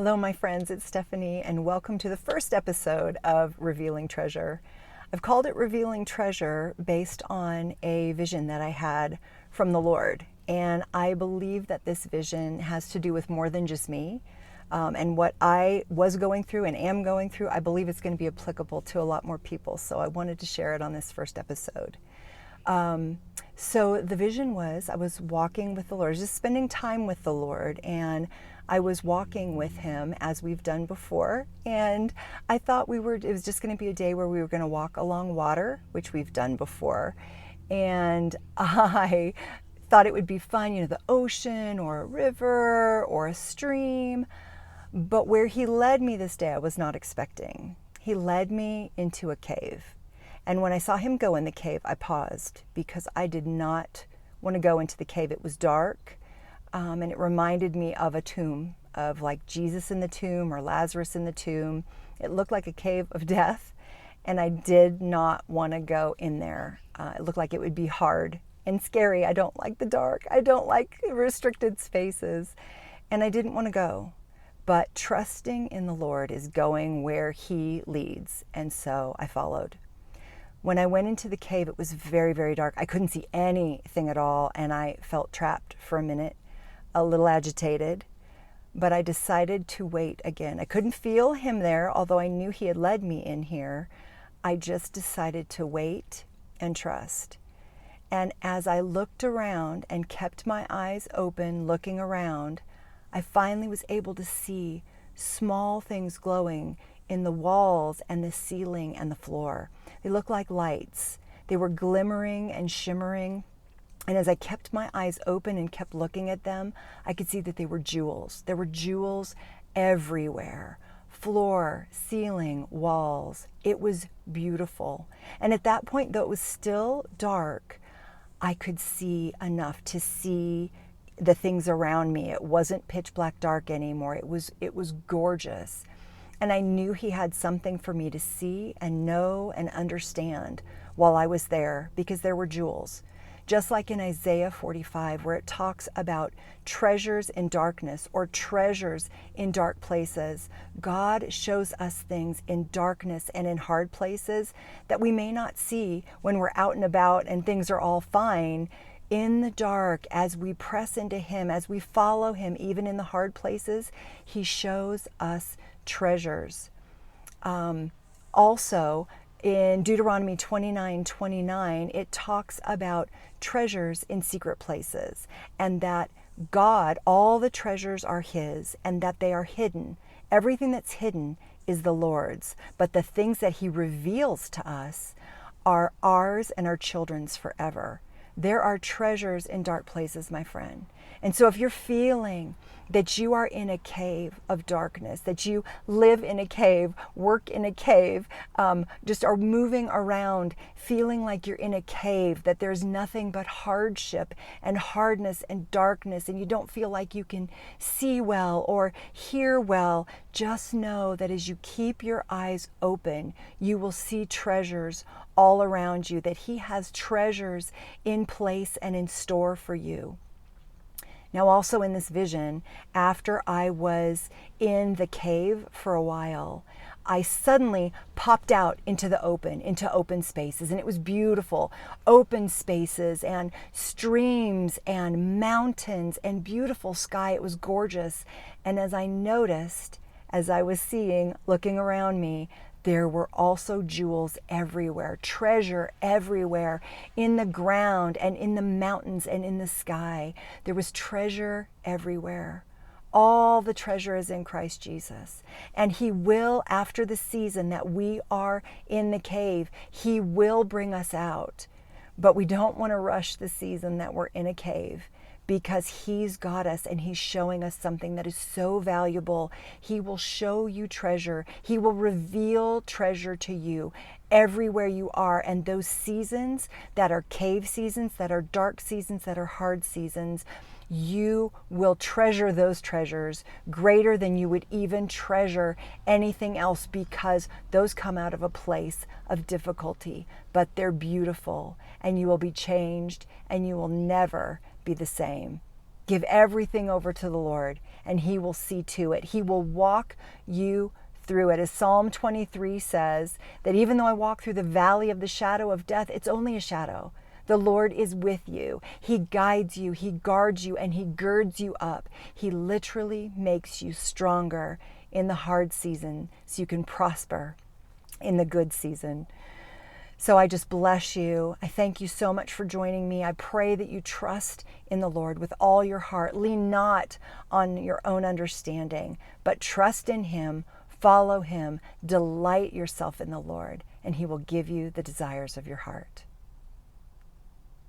Hello, my friends, it's Stephanie, and welcome to the first episode of Revealing Treasure. I've called it Revealing Treasure based on a vision that I had from the Lord, and I believe that this vision has to do with more than just me. And what I was going through and am going through, I believe it's going to be applicable to a lot more people, so I wanted to share it on this first episode. So the vision was I was walking with the Lord, just spending time with the Lord, and I was walking with him as we've done before, and I thought it was just going to be a day where we were going to walk along water, which we've done before, and I thought it would be fun, the ocean or a river or a stream, but where he led me this day I was not expecting. He led me into a cave. And when I saw him go in the cave, I paused because I did not want to go into the cave. It was dark, and it reminded me of a tomb, of like Jesus in the tomb or Lazarus in the tomb. It looked like a cave of death, and I did not want to go in there. It looked like it would be hard and scary. I don't like the dark. I don't like restricted spaces, and I didn't want to go. But trusting in the Lord is going where he leads, and so I followed. When I went into the cave, it was very, very dark. I couldn't see anything at all, and I felt trapped for a minute, a little agitated, but I decided to wait again. I couldn't feel him there, although I knew he had led me in here. I just decided to wait and trust. And as I looked around and kept my eyes open, looking around, I finally was able to see small things glowing in the walls and the ceiling and the floor. They looked like lights. They were glimmering and shimmering. And as I kept my eyes open and kept looking at them, I could see that they were jewels. There were jewels everywhere. Floor, ceiling, walls. It was beautiful. And at that point, though it was still dark, I could see enough to see the things around me. It wasn't pitch black dark anymore. It was gorgeous. And I knew he had something for me to see and know and understand while I was there, because there were jewels. Just like in Isaiah 45, where it talks about treasures in darkness or treasures in dark places, God shows us things in darkness and in hard places that we may not see when we're out and about and things are all fine. In the dark, as we press into him, as we follow him, even in the hard places, he shows us treasures. Also, in Deuteronomy 29:29, it talks about treasures in secret places, and that God, all the treasures are his, and that they are hidden. Everything that's hidden is the Lord's, but the things that he reveals to us are ours and our children's forever. There are treasures in dark places, my friend. And so if you're feeling that you are in a cave of darkness, that you live in a cave, work in a cave, just are moving around, feeling like you're in a cave, that there's nothing but hardship and hardness and darkness, and you don't feel like you can see well or hear well, just know that as you keep your eyes open, you will see treasures all around you, that he has treasures in place and in store for you. Now, also in this vision, after I was in the cave for a while, I suddenly popped out into open spaces, and it was beautiful. Open spaces and streams and mountains and beautiful sky. It was gorgeous. And as I noticed, as I was seeing, looking around me, there were also jewels everywhere, treasure everywhere, in the ground and in the mountains and in the sky. There was treasure everywhere. All the treasure is in Christ Jesus. And he will, after the season that we are in the cave, he will bring us out. But we don't want to rush the season that we're in a cave, because he's got us and he's showing us something that is so valuable. He will show you treasure. He will reveal treasure to you everywhere you are. And those seasons that are cave seasons, that are dark seasons, that are hard seasons, you will treasure those treasures greater than you would even treasure anything else, because those come out of a place of difficulty, but they're beautiful, and you will be changed, and you will never be the same. Give everything over to the Lord, and He will see to it. He will walk you through it. As Psalm 23 says, that even though I walk through the valley of the shadow of death, it's only a shadow. The Lord is with you. He guides you, He guards you, and He girds you up. He literally makes you stronger in the hard season so you can prosper in the good season. So I just bless you. I thank you so much for joining me. I pray that you trust in the Lord with all your heart. Lean not on your own understanding, but trust in Him, follow Him, delight yourself in the Lord, and He will give you the desires of your heart.